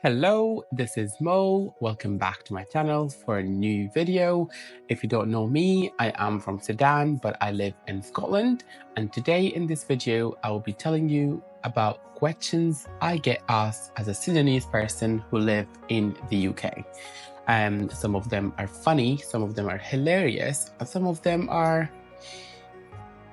Hello, this is Mo. Welcome back to my channel for a new video. If you don't know me, I am from Sudan, but I live in Scotland. And today in this video, I will be telling you about questions I get asked as a Sudanese person who live in the UK. Some of them are funny, some of them are hilarious, and some of them are,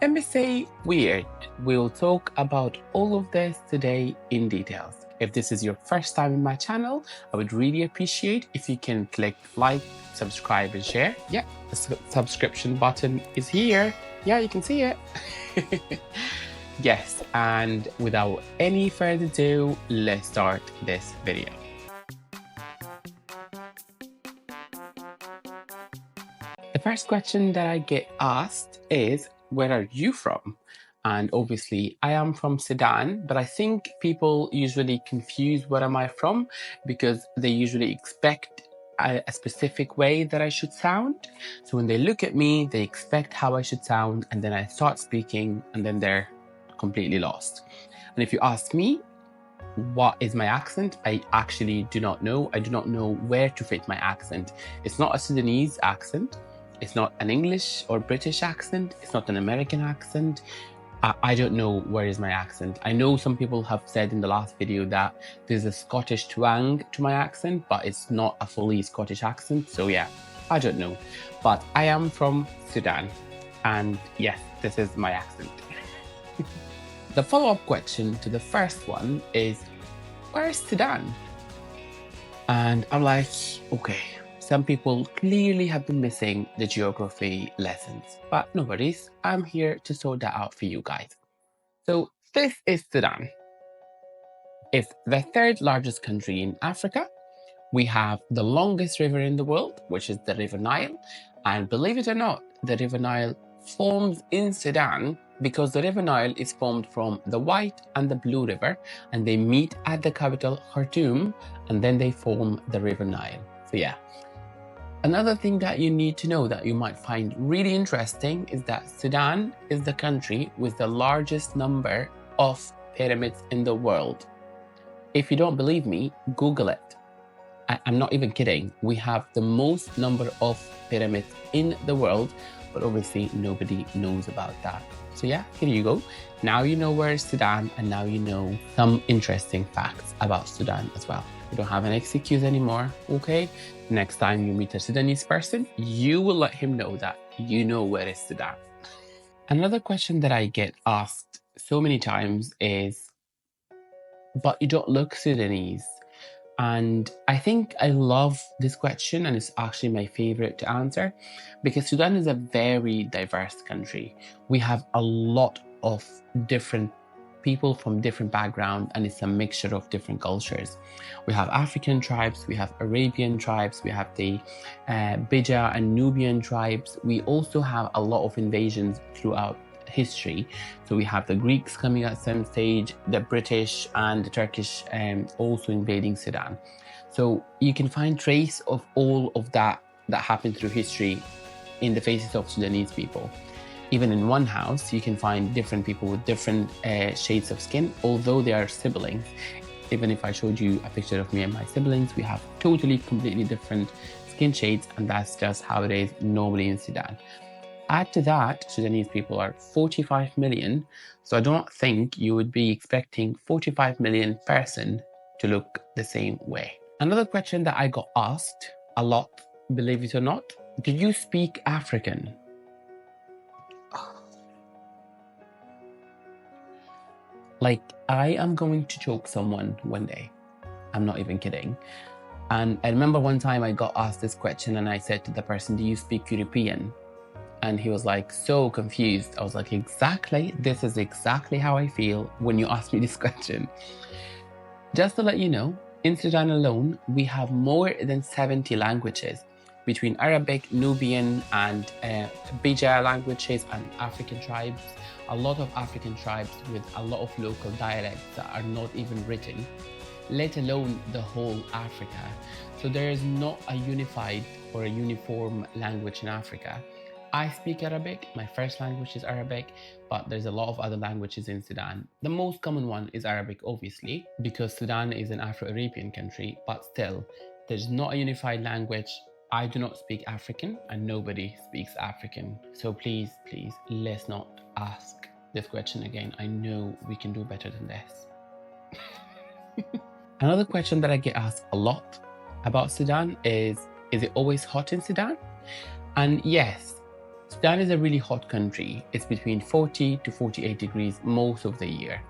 let me say, weird. We'll talk about all of this today in details. If this is your first time in my channel, I would really appreciate if you can click like, subscribe, and share. Yeah, the subscription button is here. Yeah, you can see it. Yes, and without any further ado, let's start this video. The first question that I get asked is, where are you from? And obviously, I am from Sudan, but I think people usually confuse where am I from because they usually expect a specific way that I should sound. So when they look at me, they expect how I should sound, and then I start speaking, and then they're completely lost. And if you ask me, what is my accent? I actually do not know. I do not know where to fit my accent. It's not a Sudanese accent. It's not an English or British accent. It's not an American accent. I don't know where is my accent. I know some people have said in the last video that there's a Scottish twang to my accent, but it's not a fully Scottish accent. So yeah, I don't know. But I am from Sudan. And yes, this is my accent. The follow-up question to the first one is, where's Sudan? And I'm like, okay. Some people clearly have been missing the geography lessons, but no worries, I'm here to sort that out for you guys. So this is Sudan. It's the third largest country in Africa. We have the longest river in the world, which is the River Nile. And believe it or not, the River Nile forms in Sudan because the River Nile is formed from the White and the Blue River, and they meet at the capital, Khartoum, and then they form the River Nile. So yeah. Another thing that you need to know that you might find really interesting is that Sudan is the country with the largest number of pyramids in the world. If you don't believe me, Google it. I'm not even kidding. We have the most number of pyramids in the world, but obviously nobody knows about that. So yeah, here you go. Now you know where is Sudan, and now you know some interesting facts about Sudan as well. You don't have an excuse anymore, okay? Next time you meet a Sudanese person, you will let him know that you know where is Sudan. Another question that I get asked so many times is, but you don't look Sudanese. And I think I love this question, and it's actually my favorite to answer because Sudan is a very diverse country. We have a lot of different people from different backgrounds, and it's a mixture of different cultures. We have African tribes, we have Arabian tribes, we have the Bija and Nubian tribes. We also have a lot of invasions throughout history. So we have the Greeks coming at some stage, the British and the Turkish also invading Sudan. So you can find trace of all of that happened through history in the faces of Sudanese people. Even in one house, you can find different people with different shades of skin, although they are siblings. Even if I showed you a picture of me and my siblings, we have totally, completely different skin shades, and that's just how it is normally in Sudan. Add to that, Sudanese people are 45 million, so I don't think you would be expecting 45 million person to look the same way. Another question that I got asked a lot, believe it or not, do you speak African? Like, I am going to choke someone one day. I'm not even kidding. And I remember one time I got asked this question and I said to the person, do you speak European? And he was like, so confused. I was like, exactly. This is exactly how I feel when you ask me this question. Just to let you know, in Sudan alone, we have more than 70 languages between Arabic, Nubian, and Bija languages and African tribes. A lot of African tribes with a lot of local dialects that are not even written, let alone the whole Africa. So there is not a unified or a uniform language in Africa. I speak Arabic. My first language is Arabic, but there's a lot of other languages in Sudan. The most common one is Arabic, obviously, because Sudan is an Afro-Arabian country, but still, there's not a unified language. I do not speak African, and nobody speaks African. So please, please, let's not ask this question again. I know we can do better than this. Another question that I get asked a lot about Sudan is it always hot in Sudan? And yes, Sudan is a really hot country. It's between 40 to 48 degrees most of the year.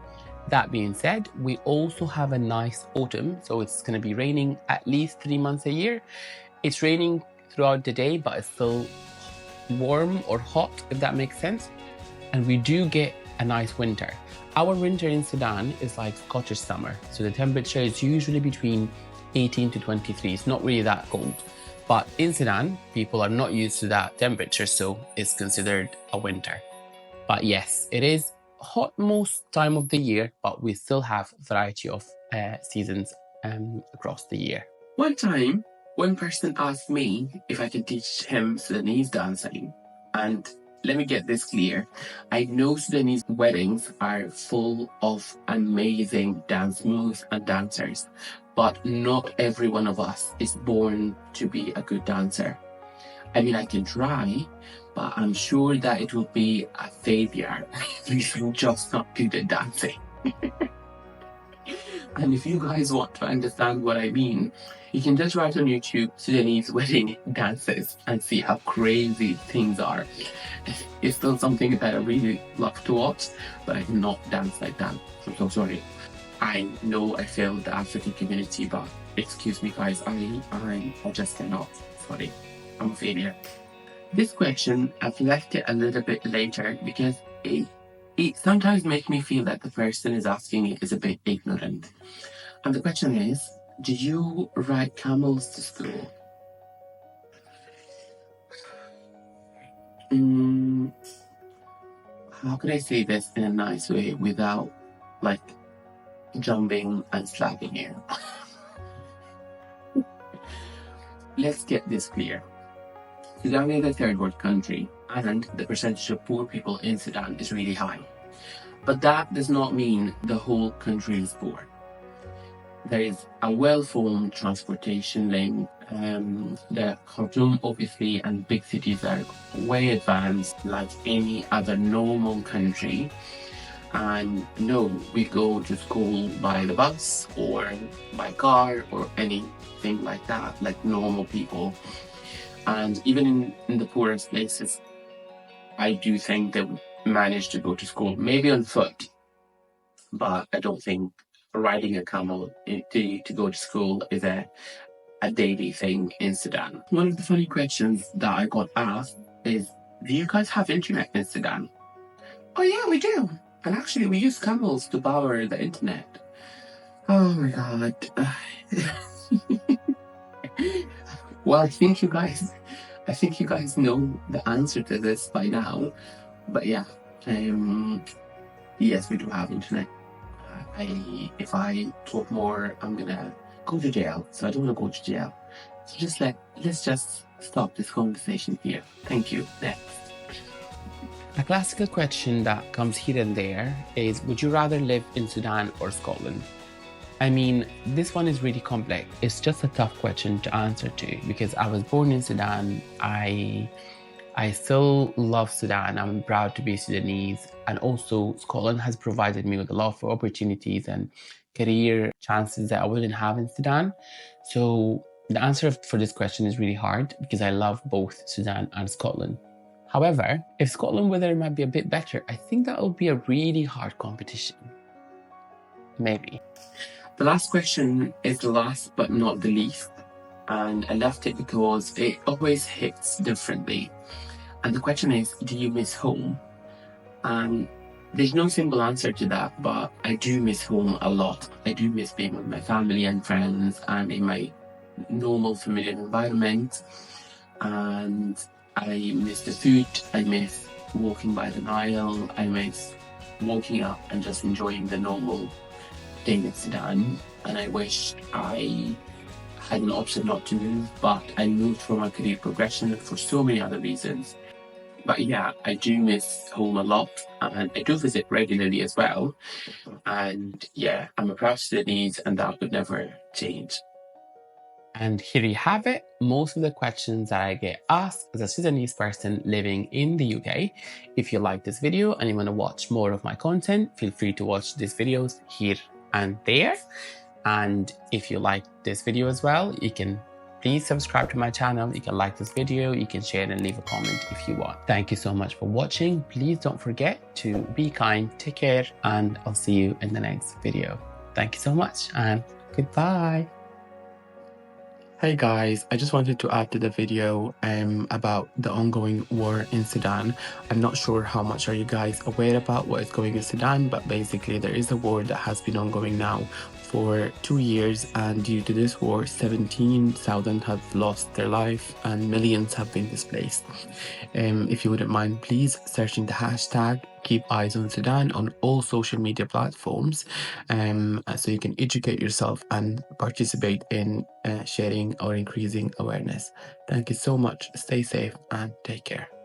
That being said, we also have a nice autumn, so it's going to be raining at least 3 months a year. It's raining throughout the day, but it's still warm or hot, if that makes sense. And we do get a nice winter. Our winter in Sudan is like Scottish summer, so the temperature is usually between 18 to 23. It's not really that cold. But in Sudan, people are not used to that temperature, so it's considered a winter. But yes, it is hot most time of the year, but we still have variety of seasons across the year. One time, one person asked me if I could teach him Sudanese dancing. And let me get this clear. I know Sudanese weddings are full of amazing dance moves and dancers, but not every one of us is born to be a good dancer. I mean, I can try, but I'm sure that it will be a failure if I'm just not good at dancing. And if you guys want to understand what I mean, you can just write on YouTube Sudanese wedding dances and see how crazy things are. It's still something that I really love to watch, but I cannot dance like that. I'm so sorry. I know I failed the African community, but excuse me guys, I just cannot. Sorry, I'm a failure. This question, I've left it a little bit later because it sometimes makes me feel that the person is asking it is a bit ignorant. And the question is, do you ride camels to school? How could I say this in a nice way without like jumping and slapping you? Let's get this clear. Sudan is a third world country, and the percentage of poor people in Sudan is really high. But that does not mean the whole country is poor. There is a well-formed transportation link. The Khartoum, obviously, and big cities are way advanced like any other normal country. And no, we go to school by the bus or by car or anything like that, like normal people. And even in the poorest places, I do think they would manage to go to school, maybe on foot, but I don't think riding a camel to go to school is a daily thing in Sudan. One of the funny questions that I got asked is, do you guys have internet in Sudan? Oh yeah, we do. And actually we use camels to power the internet. Oh my god. Well, I think you guys know the answer to this by now. But yeah, yes, we do have internet. If I talk more, I'm gonna go to jail. So I don't want to go to jail. So let's just stop this conversation here. Thank you. Next. A classical question that comes here and there is, would you rather live in Sudan or Scotland? I mean, this one is really complex. It's just a tough question to answer to because I was born in Sudan. I still love Sudan. I'm proud to be Sudanese. And also Scotland has provided me with a lot of opportunities and career chances that I wouldn't have in Sudan. So the answer for this question is really hard because I love both Sudan and Scotland. However, if Scotland weather might be a bit better, I think that would be a really hard competition. Maybe. The last question is the last but not the least. And I left it because it always hits differently. And the question is, do you miss home? And there's no simple answer to that, but I do miss home a lot. I do miss being with my family and friends and in my normal familiar environment. And I miss the food. I miss walking by the Nile. I miss walking up and just enjoying the normal thing in Sudan. And I wish I had an option not to move, but I moved for my career progression and for so many other reasons. But yeah, I do miss home a lot, and I do visit regularly as well. And yeah, I'm a proud Sudanese, and that would never change. And here you have it, most of the questions that I get asked as a Sudanese person living in the UK. If you like this video and you want to watch more of my content, feel free to watch these videos here and there. And if you like this video as well, you can please subscribe to my channel. You can like this video, you can share and leave a comment if you want. Thank you so much for watching. Please don't forget to be kind, take care, and I'll see you in the next video. Thank you so much and goodbye. Hey guys, I just wanted to add to the video about the ongoing war in Sudan. I'm not sure how much are you guys aware about what is going in Sudan, but basically there is a war that has been ongoing now for 2 years, and due to this war 17,000 have lost their life and millions have been displaced. If you wouldn't mind, please searching the hashtag Keep Eyes on Sudan on all social media platforms, so you can educate yourself and participate in sharing or increasing awareness. Thank you so much. Stay safe and take care.